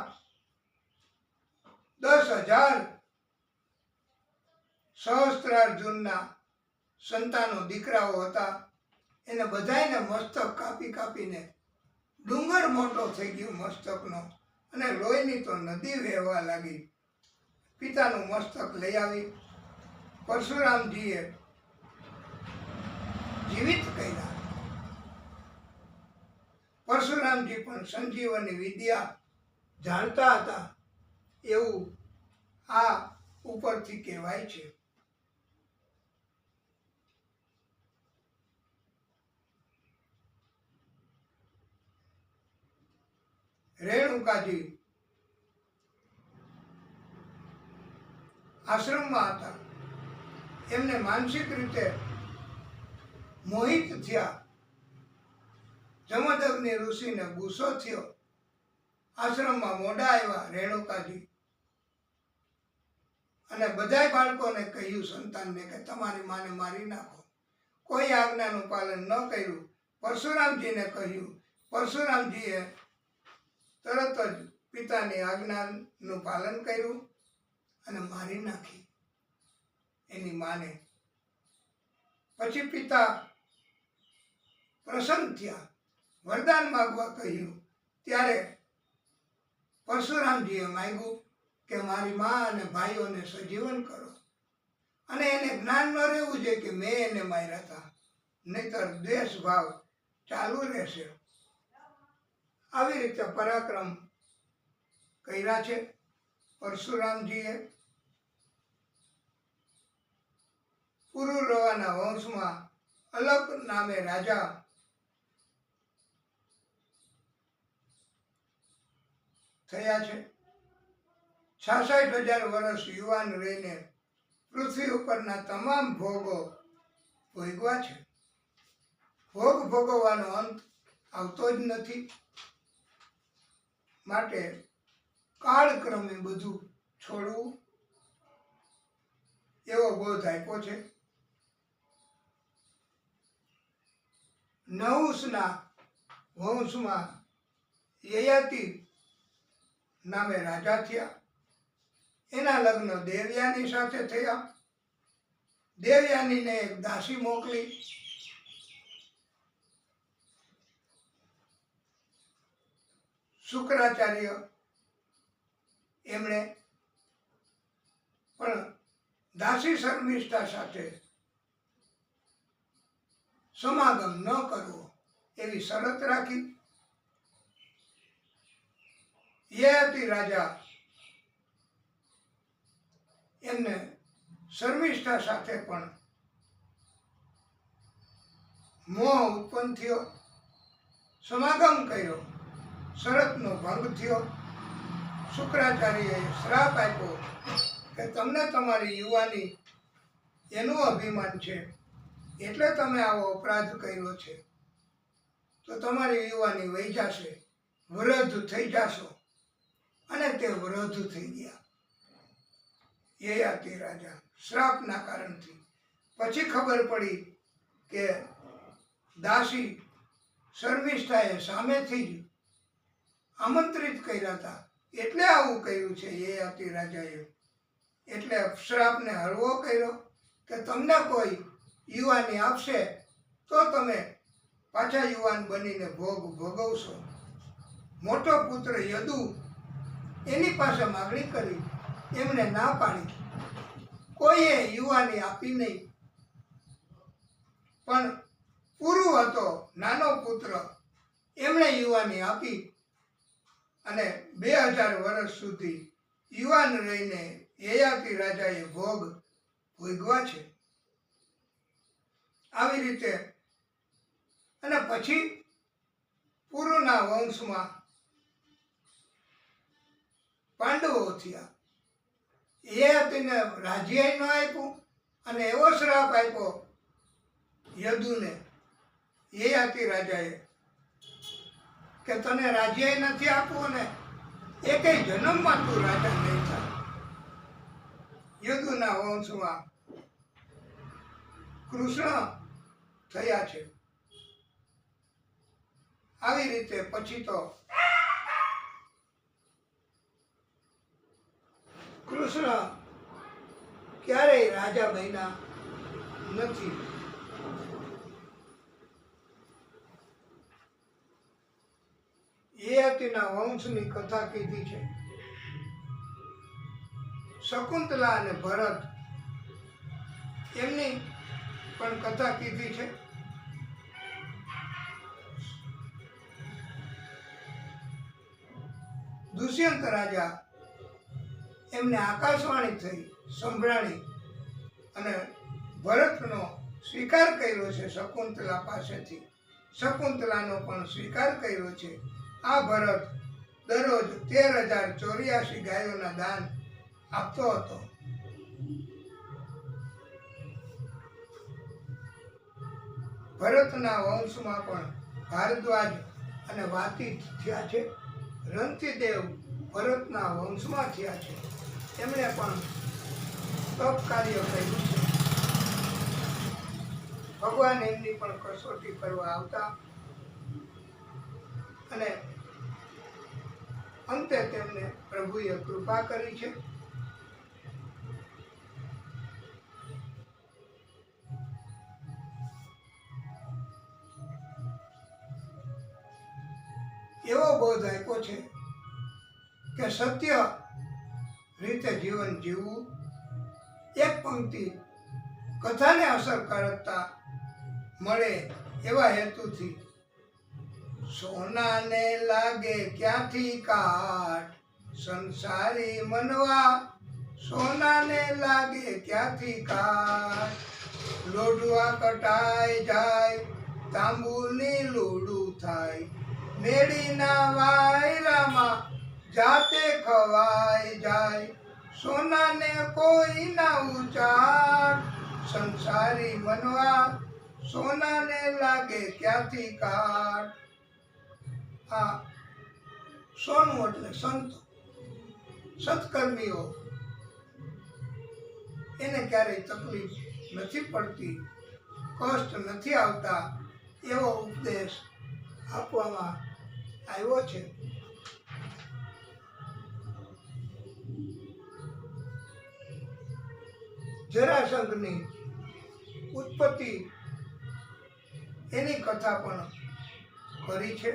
10,000 સહસ્ત્રાર્જુનના સંતાનો દીકરાઓ હતા. એને બધાયને મસ્તક કાપી કાપીને ડુંગર મોટો થઈ ગયો મસ્તકનો, અને લોહીની તો નદી વહેવા લાગી. પિતાનું મસ્તક લઈ આવી પરશુરામજીએ જીવિત કર્યા. પરશુરામજી પણ સંજીવની વિદ્યા જાણતા હતા એવું આ ઉપરથી કહેવાય છે. રેણુકાજી આશ્રમમાં હતા. એમને માનસિક રીતે મોહિત થયા. જમદગ્નિ ઋષિને ગુસ્સો થયો. આશ્રમમાં મોડા આવ્યા રેણુકાજી અને બધાય બાળકોને કહ્યું, સંતાનને, કે તમારી માને મારી નાખો. કોઈ આજ્ઞાનું પાલન ન કર્યું. પરશુરામજીને કહ્યું. પરશુરામજીએ તરત જ પિતાની આજ્ઞાનું પાલન કર્યું અને મારી નાખી એની માને. પછી પિતા પ્રસન્ન થયા, વરદાન માંગવા કહ્યું. ત્યારે પરશુરામજીએ માંગ્યું કે મારી મા અને ભાઈઓને સજીવન કરો, અને એને જ્ઞાન ન રહેવું જોઈએ કે મેં એને માર્યા હતા, નહીતર દ્વેષ ભાવ ચાલુ રહેશે. આવી રીતે પરાક્રમ કર્યા છે પરશુરામજીએ. પુરુરવાના વંશમાં અલક નામે રાજા થયા છે. 66,000 વર્ષ યુવાન રહીને પૃથ્વી ઉપરના તમામ ભોગો ભોગવા છે. ભોગ ભોગવવાનો અંત આવતો જ નથી. માટે કાળક્રમે બધું છોડવું એવો બોધ આપ્યો છે. નહુષના વંશમાં યયાતિ નામે રાજા થયા. એના લગ્ન દેવયાની સાથે થયા. દેવયાનીને એક દાસી મોકલી. શુક્રાચાર્ય એમણે પણ દાસી શર્મિષ્ઠા સાથે સમાગમ ન કરવો એવી શરત રાખી. યયાતિ રાજા એમને શર્મિષ્ઠા સાથે પણ મોહ ઉત્પન્ન થયો, સમાગમ કર્યો, શરતનો ભંગ થયો. શુક્રાચાર્યએ શ્રાપ આપ્યો કે તમને તમારી યુવાની એનું અભિમાન છે એટલે તમે આવો અપરાધ કર્યો છે, તો તમારી યુવાની વહી જશે, વૃદ્ધ થઈ જશો. અને તે વૃદ્ધ થઈ ગયા યયાતિ રાજા શ્રાપના કારણથી. પછી ખબર પડી કે દાસી શર્મિષ્ઠાએ સામેથી જ આમંત્રિત કર્યા હતા એટલે આવું કર્યું છે યયાતિ રાજાએ. એટલે શ્રાપને હળવો કર્યો કે તમને કોઈ યુવાની આપશે તો તમે પાછા યુવાન બનીને ભોગ ભોગવશો. મોટો પુત્ર યદુ એની પાસે માગણી કરી, એમણે ના પાડી, કોઈએ યુવાની આપી નહીં. પણ પુરુ હતો નાનો પુત્ર, એમણે યુવાની આપી અને 2000 વર્ષ સુધી યુવાન રહીને યયાતિ રાજાએ ભોગ ભોગવા છે. આવી રીતે અને પછી પુરુના વંશમાં પાંડવો થયા. યયાતિને રાજ્ય ન આપ્યું અને એવો શ્રાપ આપ્યો યદુને યયાતિ રાજાએ કે તને રાજ્ય નથી આપવું ને એકેય જન્મમાં તું રાજા નહીં થાય. યદુના વંશમાં કૃષ્ણ થયા છે. આવી રીતે પછી તો કૃષ્ણ ક્યારેય રાજા બન્યા નથી. યયાતિના વંશની કથા કીધી છે. શકુંતલા અને ભરત એમની પણ કથા કીધી છે. દુષ્યંત રાજા એમને આકાશવાણી થઈ સંભળાણી અને ભરતનો સ્વીકાર કર્યો છે શકુંતલા પાસેથી. શકુંતલાનો પણ સ્વીકાર કર્યો છે. આ ભરત દરરોજ 13,084 ગાયોના દાન આપતો હતો. ભરતના વંશમાં પણ ભારદ્વાજ અને વાતી થયા છે. રંતિદેવ ભરતના વંશમાં થયા છે. એમણે પણ તપ કાર્ય કર્યું છે. ભગવાન એમની પણ કસોટી કરવા આવતા અને અંતે તેમને પ્રભુએ કૃપા કરી છે. એવો બોધ આપ્યો છે કે સત્ય રીતે જીવન જીવવું. એક પંક્તિ કથાને અસરકારકતા મળે એવા હેતુથી સોનાને લાગે ક્યાંથી કાટ સંસારી મનવા, સોનાને લાગે ક્યાંથી કાટ લોઢવા કટાઈ જાય તાંબુની લોઢું થાય મેળીના વાયરામાં જાતે ખવાઈ જાય સોનાને કોઈ ના ઉચાર સંસારી મનવા, સોનાને લાગે ક્યાંથી કાટ. આ સોનું એટલે સંતો સત્કર્મીઓ, એને ક્યારેય તકલીફ નથી પડતી, કષ્ટ નથી આવતા એવો ઉપદેશ આપવામાં આવ્યો છે. જરાસંઘની ઉત્પત્તિ એની કથા પણ કરી છે.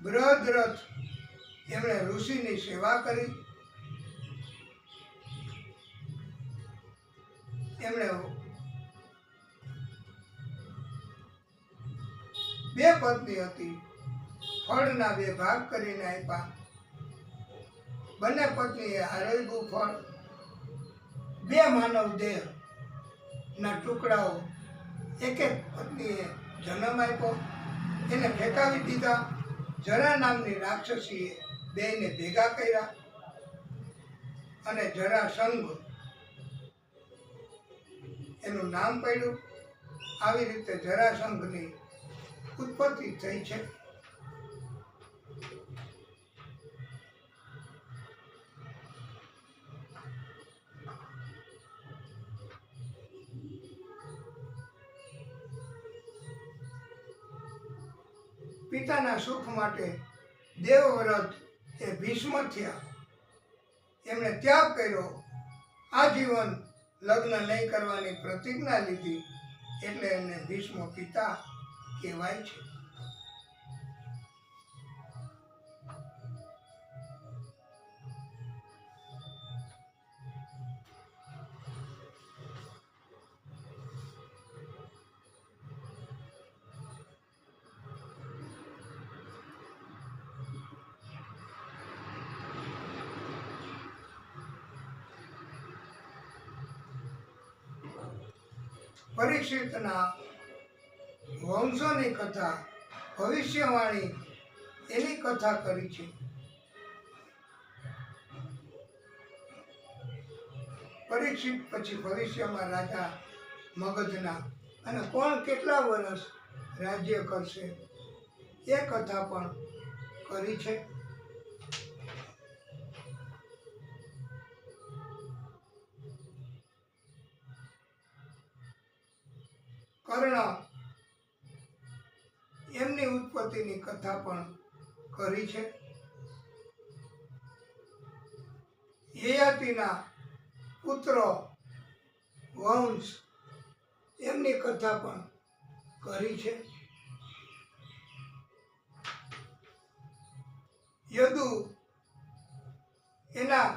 બૃહદ્રથ એમણે ઋષિની સેવા કરી. એમણે 2 પત્ની હતી. ફળના 2 ભાગ કરીને આપ્યા. બંને પત્નીએ આરોગ્યું ફળ. 2 માનવ દેહ ના ટુકડાઓ એક પત્નીએ જન્મ આપ્યો. એને ફેંકાવી દીધા. જરા નામની રાક્ષસીએ બેયને ભેગા કર્યા અને જરાસંઘ એનું નામ પડ્યું. આવી રીતે જરાસંઘની ઉત્પત્તિ થઈ છે. પિતાના સુખ માટે દેવવ્રત એ ભીષ્મ થયા. એમણે ત્યાગ કર્યો. આજીવન લગ્ન નહીં કરવાની પ્રતિજ્ઞા લીધી. એટલે એમને ભીષ્મ પિતા કહેવાય છે. પરીક્ષિતના વંશોની કથા, ભવિષ્યવાણી એની કથા કરી છે. પરીક્ષિત પછી ભવિષ્યમાં રાજા મગધના અને કોણ કેટલા વર્ષ રાજ્ય કરશે એ કથા પણ કરી છે. કર્ણ એમની ઉત્પત્તિની કથા પણ કરી છે. યયાતિના પુત્રો વંશ એમની કથા પણ કરી છે. યદુ એના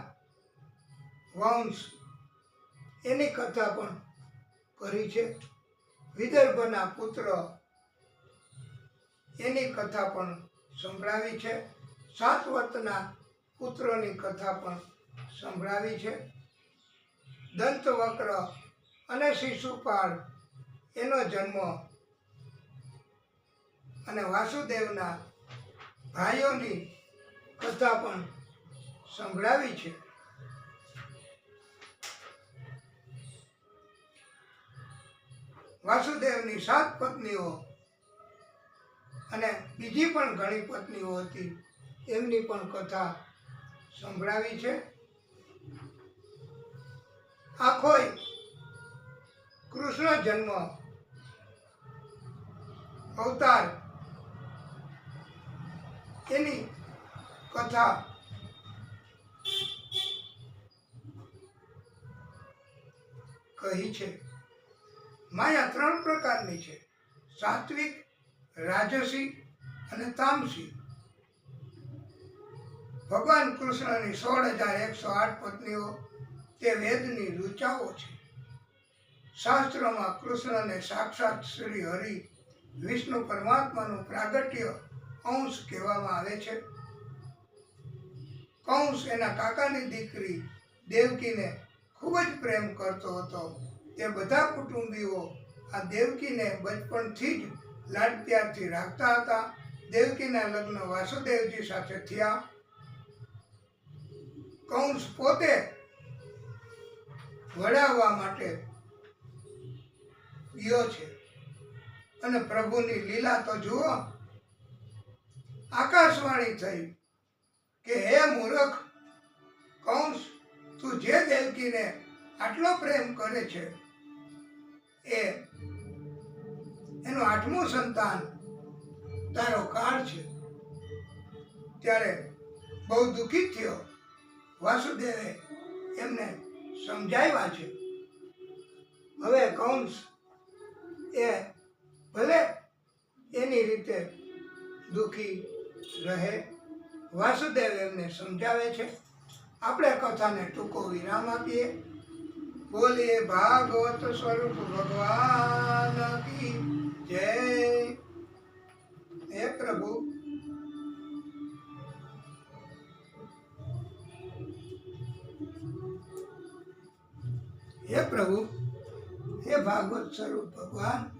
વંશ એની કથા પણ કરી છે. વિદર્ભના પુત્ર એની કથા પણ સંભળાવી છે. સાતવતના પુત્રોની કથા પણ સંભળાવી છે. દંતવક્ર અને શિશુપાળ એનો જન્મ અને વાસુદેવના ભાઈઓની કથા પણ સંભળાવી છે. વાસુદેવની 7 પત્નીઓ અને બીજી પણ ઘણી પત્નીઓ હતી એમની પણ કથા સંભળાવી છે. આખોય કૃષ્ણ જન્મ અવતાર એની કથા કહી છે. માયા 3 પ્રકારની છે: સાત્વિક, રાજસી અને તામસી. ભગવાન કૃષ્ણની 16,108 પત્નીઓ તે વેદની ઋચાઓ છે. શાસ્ત્રોમાં કૃષ્ણને સાક્ષાત શ્રી હરિ વિષ્ણુ પરમાત્માનું પ્રાગટ્ય અંશ કહેવામાં આવે છે. કંસ એના કાકાની દીકરી દેવકીને ખૂબ જ પ્રેમ કરતો હતો. તે બધા કુટુંબીઓ આ દેવકીને બચપણથી જ લાડ પ્યારથી રાખતા હતા. દેવકીના લગ્ન વાસુદેવજી સાથે થયા. કંસ પોતે વડાવવા માટે ગયો છે અને પ્રભુની લીલા તો જુઓ. આકાશવાણી થઈ કે હે મૂર્ખ કંસ, તું જે દેવકીને આટલો પ્રેમ કરે છે એનું 8મું સંતાન તારો કાળ છે. ત્યારે બહુ દુઃખી થયો. વાસુદેવે એમને સમજાવ્યા છે. હવે કંસ એ ભલે એની રીતે દુઃખી રહે, વાસુદેવ એમને સમજાવે છે. આપણે કથાને ટૂંકો વિરામ આપીએ. બોલીએ ભાગવત સ્વરૂપ ભગવાન કી જય. હે પ્રભુ, હે પ્રભુ, હે ભાગવત સ્વરૂપ ભગવાન,